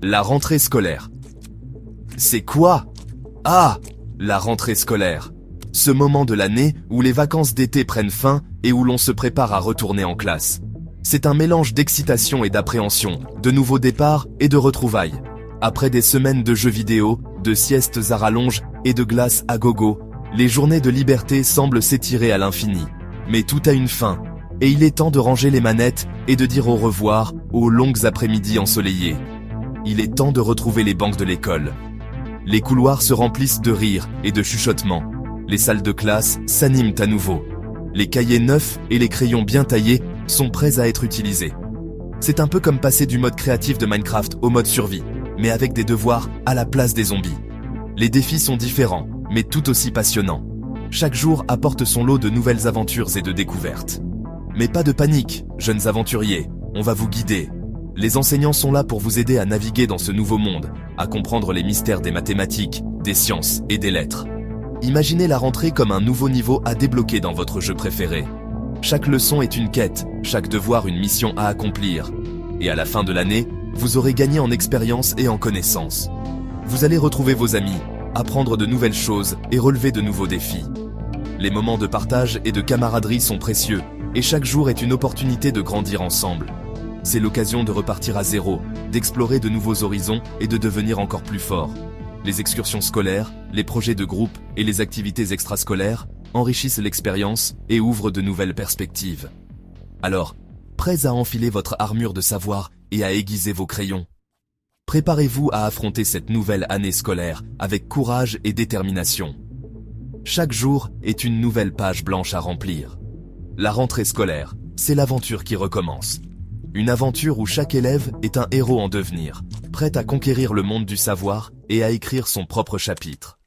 La rentrée scolaire. C'est quoi? Ah, la rentrée scolaire. Ce moment de l'année où les vacances d'été prennent fin et où l'on se prépare à retourner en classe. C'est un mélange d'excitation et d'appréhension, de nouveaux départs et de retrouvailles. Après des semaines de jeux vidéo, de siestes à rallonge et de glace à gogo, les journées de liberté semblent s'étirer à l'infini. Mais tout a une fin, et il est temps de ranger les manettes et de dire au revoir aux longues après-midi ensoleillées. Il est temps de retrouver les bancs de l'école. Les couloirs se remplissent de rires et de chuchotements. Les salles de classe s'animent à nouveau. Les cahiers neufs et les crayons bien taillés sont prêts à être utilisés. C'est un peu comme passer du mode créatif de Minecraft au mode survie, mais avec des devoirs à la place des zombies. Les défis sont différents, mais tout aussi passionnants. Chaque jour apporte son lot de nouvelles aventures et de découvertes. Mais pas de panique, jeunes aventuriers, on va vous guider. Les enseignants sont là pour vous aider à naviguer dans ce nouveau monde, à comprendre les mystères des mathématiques, des sciences et des lettres. Imaginez la rentrée comme un nouveau niveau à débloquer dans votre jeu préféré. Chaque leçon est une quête, chaque devoir une mission à accomplir. Et à la fin de l'année, vous aurez gagné en expérience et en connaissances. Vous allez retrouver vos amis, apprendre de nouvelles choses et relever de nouveaux défis. Les moments de partage et de camaraderie sont précieux, et chaque jour est une opportunité de grandir ensemble. C'est l'occasion de repartir à zéro, d'explorer de nouveaux horizons et de devenir encore plus fort. Les excursions scolaires, les projets de groupe et les activités extrascolaires enrichissent l'expérience et ouvrent de nouvelles perspectives. Alors, prêts à enfiler votre armure de savoir et à aiguiser vos crayons? Préparez-vous à affronter cette nouvelle année scolaire avec courage et détermination. Chaque jour est une nouvelle page blanche à remplir. La rentrée scolaire, c'est l'aventure qui recommence. Une aventure où chaque élève est un héros en devenir, prêt à conquérir le monde du savoir et à écrire son propre chapitre.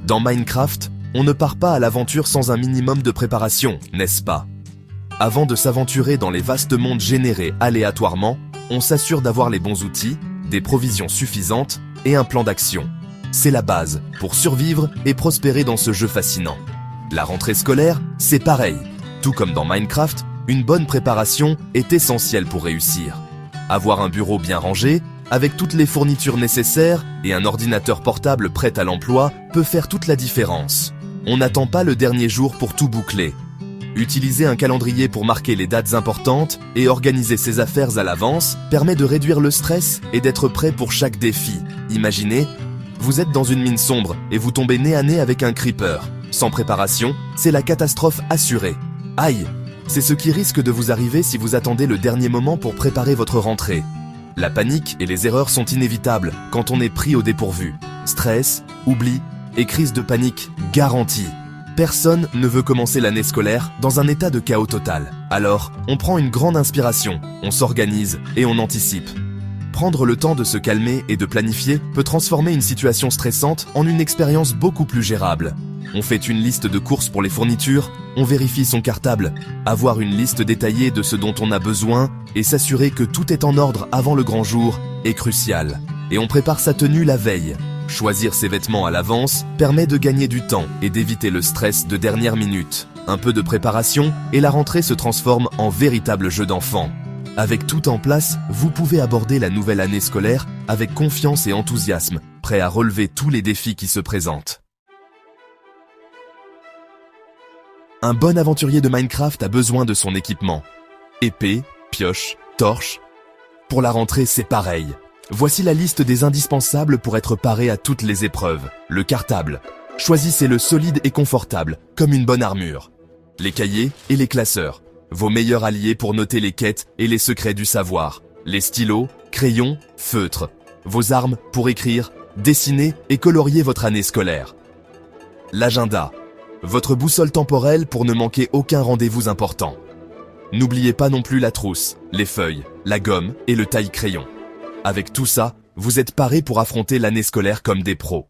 Dans Minecraft, on ne part pas à l'aventure sans un minimum de préparation, n'est-ce pas? Avant de s'aventurer dans les vastes mondes générés aléatoirement, on s'assure d'avoir les bons outils, des provisions suffisantes et un plan d'action. C'est la base pour survivre et prospérer dans ce jeu fascinant. La rentrée scolaire, c'est pareil. Tout comme dans Minecraft, une bonne préparation est essentielle pour réussir. Avoir un bureau bien rangé, avec toutes les fournitures nécessaires et un ordinateur portable prêt à l'emploi peut faire toute la différence. On n'attend pas le dernier jour pour tout boucler. Utiliser un calendrier pour marquer les dates importantes et organiser ses affaires à l'avance permet de réduire le stress et d'être prêt pour chaque défi. Imaginez, vous êtes dans une mine sombre et vous tombez nez à nez avec un creeper. Sans préparation, c'est la catastrophe assurée. Aïe, c'est ce qui risque de vous arriver si vous attendez le dernier moment pour préparer votre rentrée. La panique et les erreurs sont inévitables quand on est pris au dépourvu. Stress, oubli et crise de panique garantie. Personne ne veut commencer l'année scolaire dans un état de chaos total. Alors, on prend une grande inspiration, on s'organise et on anticipe. Prendre le temps de se calmer et de planifier peut transformer une situation stressante en une expérience beaucoup plus gérable. On fait une liste de courses pour les fournitures, on vérifie son cartable, avoir une liste détaillée de ce dont on a besoin et s'assurer que tout est en ordre avant le grand jour est crucial. Et on prépare sa tenue la veille. Choisir ses vêtements à l'avance permet de gagner du temps et d'éviter le stress de dernière minute. Un peu de préparation et la rentrée se transforme en véritable jeu d'enfant. Avec tout en place, vous pouvez aborder la nouvelle année scolaire avec confiance et enthousiasme, prêt à relever tous les défis qui se présentent. Un bon aventurier de Minecraft a besoin de son équipement. Épée, pioche, torche. Pour la rentrée, c'est pareil. Voici la liste des indispensables pour être paré à toutes les épreuves. Le cartable. Choisissez-le solide et confortable, comme une bonne armure. Les cahiers et les classeurs. Vos meilleurs alliés pour noter les quêtes et les secrets du savoir. Les stylos, crayons, feutres. Vos armes pour écrire, dessiner et colorier votre année scolaire. L'agenda. Votre boussole temporelle pour ne manquer aucun rendez-vous important. N'oubliez pas non plus la trousse, les feuilles, la gomme et le taille-crayon. Avec tout ça, vous êtes paré pour affronter l'année scolaire comme des pros.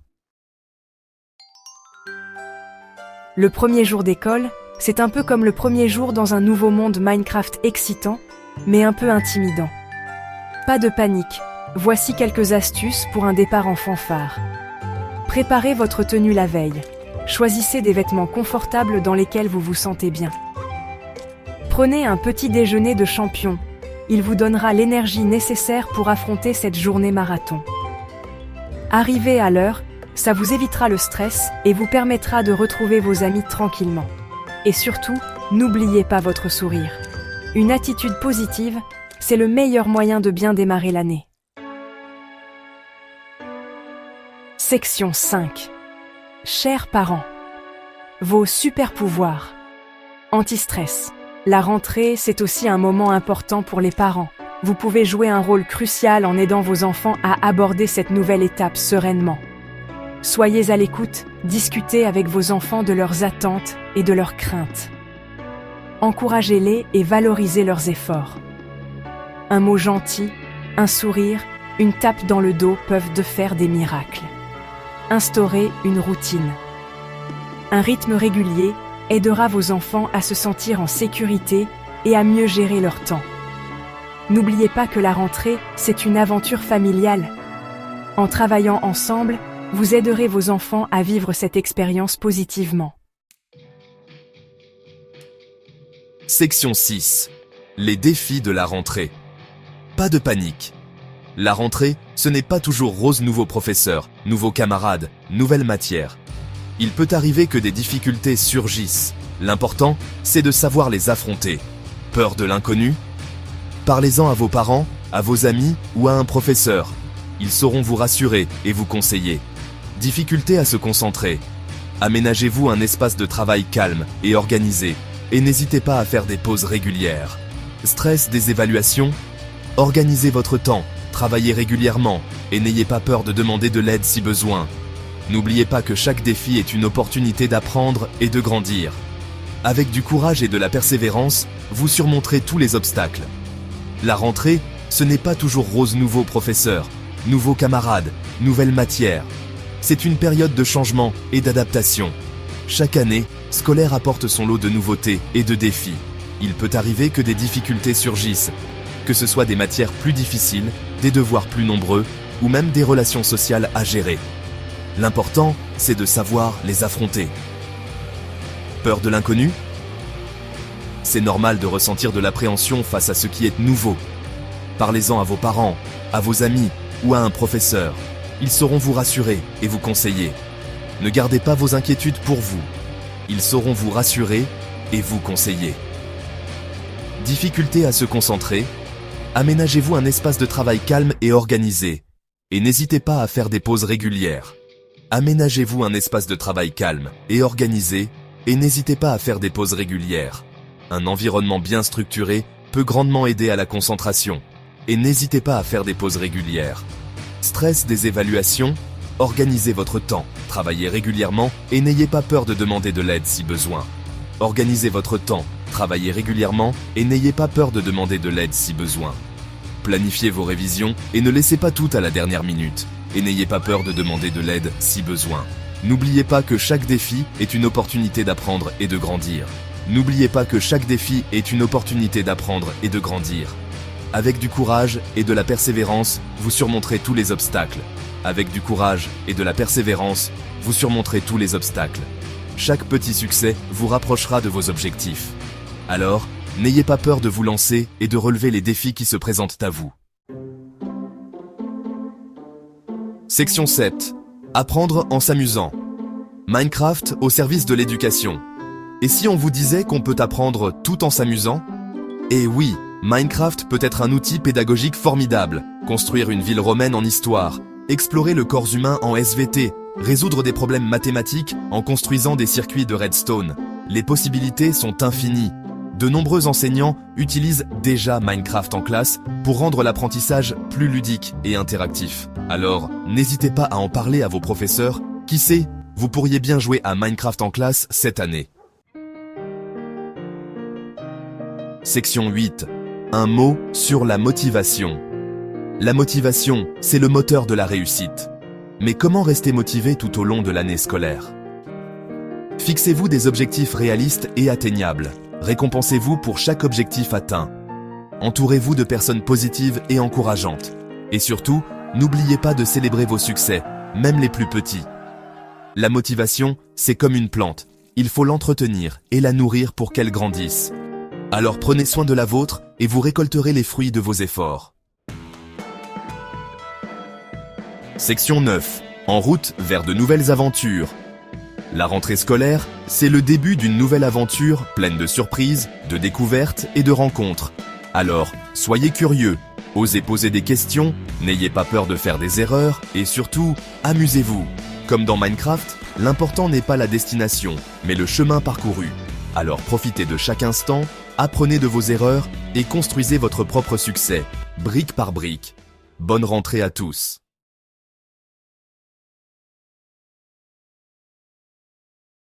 Le premier jour d'école, c'est un peu comme le premier jour dans un nouveau monde Minecraft excitant, mais un peu intimidant. Pas de panique, voici quelques astuces pour un départ en fanfare. Préparez votre tenue la veille. Choisissez des vêtements confortables dans lesquels vous vous sentez bien. Prenez un petit déjeuner de champion. il vous donnera l'énergie nécessaire pour affronter cette journée marathon. Arriver à l'heure, ça vous évitera le stress et vous permettra de retrouver vos amis tranquillement. Et surtout, n'oubliez pas votre sourire. Une attitude positive, c'est le meilleur moyen de bien démarrer l'année. Section 5. Chers parents, vos super pouvoirs. Anti-stress. La rentrée, c'est aussi un moment important pour les parents. Vous pouvez jouer un rôle crucial en aidant vos enfants à aborder cette nouvelle étape sereinement. Soyez à l'écoute, discutez avec vos enfants de leurs attentes et de leurs craintes. Encouragez-les et valorisez leurs efforts. Un mot gentil, un sourire, une tape dans le dos peuvent de faire des miracles. Instaurez une routine. Un rythme régulier aidera vos enfants à se sentir en sécurité et à mieux gérer leur temps. N'oubliez pas que la rentrée, c'est une aventure familiale. En travaillant ensemble, vous aiderez vos enfants à vivre cette expérience positivement. Section 6. Les défis de la rentrée. Pas de panique. La rentrée, ce n'est pas toujours rose nouveaux professeurs, nouveaux camarades, nouvelles matières. Il peut arriver que des difficultés surgissent. L'important, c'est de savoir les affronter. Peur de l'inconnu? Parlez-en à vos parents, à vos amis ou à un professeur. Ils sauront vous rassurer et vous conseiller. Difficulté à se concentrer. Aménagez-vous un espace de travail calme et organisé et n'hésitez pas à faire des pauses régulières. Stress des évaluations? Organisez votre temps, travaillez régulièrement et n'ayez pas peur de demander de l'aide si besoin. N'oubliez pas que chaque défi est une opportunité d'apprendre et de grandir. Avec du courage et de la persévérance, vous surmonterez tous les obstacles. La rentrée, ce n'est pas toujours rose nouveaux professeurs, nouveaux camarades, nouvelles matières. C'est une période de changement et d'adaptation. Chaque année scolaire apporte son lot de nouveautés et de défis. Il peut arriver que des difficultés surgissent, que ce soit des matières plus difficiles, des devoirs plus nombreux ou même des relations sociales à gérer. L'important, c'est de savoir les affronter. Peur de l'inconnu? C'est normal de ressentir de l'appréhension face à ce qui est nouveau. Parlez-en à vos parents, à vos amis ou à un professeur. Ils sauront vous rassurer et vous conseiller. Ne gardez pas vos inquiétudes pour vous. Ils sauront vous rassurer et vous conseiller. Difficulté à se concentrer? Aménagez-vous un espace de travail calme et organisé. Et n'hésitez pas à faire des pauses régulières. Aménagez-vous un espace de travail calme et organisé et n'hésitez pas à faire des pauses régulières. Un environnement bien structuré peut grandement aider à la concentration. Et n'hésitez pas à faire des pauses régulières. Stress des évaluations? Organisez votre temps, travaillez régulièrement et n'ayez pas peur de demander de l'aide si besoin. Organisez votre temps, travaillez régulièrement et n'ayez pas peur de demander de l'aide si besoin. Planifiez vos révisions et ne laissez pas tout à la dernière minute. Et n'ayez pas peur de demander de l'aide si besoin. N'oubliez pas que chaque défi est une opportunité d'apprendre et de grandir. N'oubliez pas que chaque défi est une opportunité d'apprendre et de grandir. Avec du courage et de la persévérance, vous surmonterez tous les obstacles. Avec du courage et de la persévérance, vous surmonterez tous les obstacles. Chaque petit succès vous rapprochera de vos objectifs. Alors, n'ayez pas peur de vous lancer et de relever les défis qui se présentent à vous. Section 7. Apprendre en s'amusant. Minecraft au service de l'éducation. Et si on vous disait qu'on peut apprendre tout en s'amusant? Eh oui, Minecraft peut être un outil pédagogique formidable. Construire une ville romaine en histoire, explorer le corps humain en SVT, résoudre des problèmes mathématiques en construisant des circuits de redstone. Les possibilités sont infinies. De nombreux enseignants utilisent déjà Minecraft en classe pour rendre l'apprentissage plus ludique et interactif. Alors, n'hésitez pas à en parler à vos professeurs. Qui sait, vous pourriez bien jouer à Minecraft en classe cette année. Section 8. Un mot sur la motivation. La motivation, c'est le moteur de la réussite. Mais comment rester motivé tout au long de l'année scolaire? Fixez-vous des objectifs réalistes et atteignables. Récompensez-vous pour chaque objectif atteint. Entourez-vous de personnes positives et encourageantes. Et surtout, n'oubliez pas de célébrer vos succès, même les plus petits. La motivation, c'est comme une plante. Il faut l'entretenir et la nourrir pour qu'elle grandisse. Alors prenez soin de la vôtre et vous récolterez les fruits de vos efforts. Section 9. En route vers de nouvelles aventures. La rentrée scolaire, c'est le début d'une nouvelle aventure pleine de surprises, de découvertes et de rencontres. Alors, soyez curieux, osez poser des questions, n'ayez pas peur de faire des erreurs et surtout, amusez-vous. Comme dans Minecraft, l'important n'est pas la destination, mais le chemin parcouru. Alors profitez de chaque instant, apprenez de vos erreurs et construisez votre propre succès, brique par brique. Bonne rentrée à tous.